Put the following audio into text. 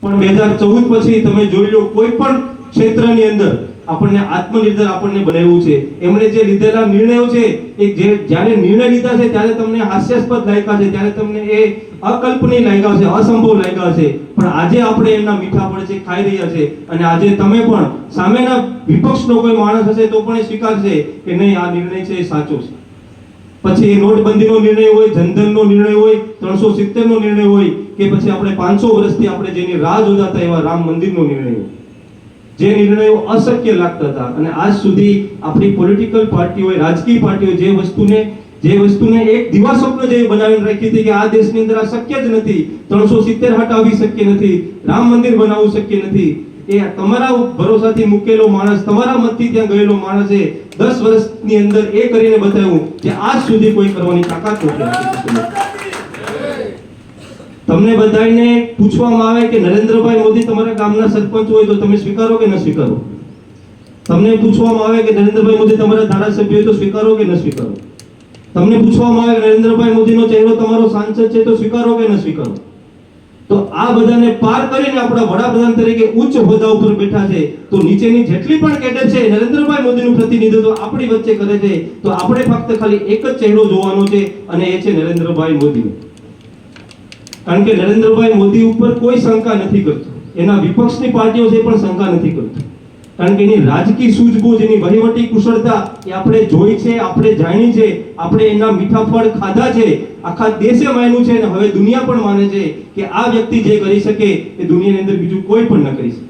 પણ 2014 પછી તમે જોઈ લો કોઈ પણ ક્ષેત્રની અંદર આપણને આત્મનિર્ભર આપણને બનાવ્યું છે. એમણે જે લીધેલા નિર્ણયો છે એ જ્યારે નિર્ણય લીધા છે ત્યારે તમને હાસ્યાસ્પદ લાગ્યા છે, ત્યારે તમને એ અકલ્પનીય લાગ્યા છે, અસંભવ લાગ્યા છે, પણ આજે આપણે એમના મીઠા ફળ છે ખાઈ રહ્યા છે. અને આજે તમે પણ સામેના વિપક્ષનો કોઈ માણસ હશે તો પણ એ સ્વીકારશે કે નહીં, આ નિર્ણય છે એ સાચો છે. પછી એ નોટબંધીનો નિર્ણય હોય, જનધનનો નિર્ણય હોય, 370 નો નિર્ણય હોય, કે પછી આપણે 500 વર્ષથી આપણે જેની રાહ જોતા હતા એવા રામ મંદિરનો નિર્ણય હોય, જે નિર્ણયો અશક્ય લાગતા હતા. અને આજ સુધી આપણી પોલિટિકલ પાર્ટીઓએ, રાજકીય પાર્ટીઓ જે વસ્તુને એક દિવાસ્વપ્ન જેવી બનાવીને રાખી હતી કે આ દેશની અંદર આ શક્ય જ નથી, 370 હટાવવી શક્ય નથી, રામ મંદિર બનાવવું શક્ય નથી, એ તમારા ભરોસાથી મૂકેલો માણસ, તમારા મતથી ત્યાં ગયેલો માણસ એ 10 વર્ષની અંદર એ કરીને બતાવ્યું કે આજ સુધી કોઈ કરવાની તાકાત નથી. તમને બધાને પૂછવામાં આવે કે નરેન્દ્રભાઈ મોદી તમારા ગામના સરપંચ હોય તો તમે સ્વીકારો કે ન સ્વીકારો? તમને પૂછવામાં આવે કે નરેન્દ્રભાઈ મોદી તમારા ધારાસભ્ય હોય તો સ્વીકારો કે ન સ્વીકારો? તમને પૂછવામાં આવે કે નરેન્દ્રભાઈ મોદીનો ચહેરો તમારો સાંસદ છે તો સ્વીકારો કે ન સ્વીકારો? તો આ બધાને પાર કરીને આપણા વડાપ્રધાન તરીકે ઉચ્ચ હોદ્દા ઉપર બેઠા છે, તો નીચેની જેટલી પણ કેડર છે નરેન્દ્રભાઈ મોદીનું પ્રતિનિધિત્વ આપણી વચ્ચે કરે છે. તો આપણે ફક્ત ખાલી એક જ ચહેરો જોવાનો છે અને એ છે નરેન્દ્રભાઈ મોદી. કારણ કે નરેન્દ્રભાઈ મોદી ઉપર કોઈ શંકા નથી કરતો, એના વિપક્ષની પાર્ટીઓ છે પણ શંકા નથી કરતો. કારણ કે એની રાજકીય સૂઝબૂઝ, એની વહીવટી કુશળતા એ આપણે જોઈ છે, આપણે જાણી છે, આપણે એના મીઠા ફળ ખાધા છે, આખા દેશે માન્યું છે અને હવે દુનિયા પણ માને છે કે આ વ્યક્તિ જે કરી શકે એ દુનિયાની અંદર બીજું કોઈ પણ ન કરી શકે.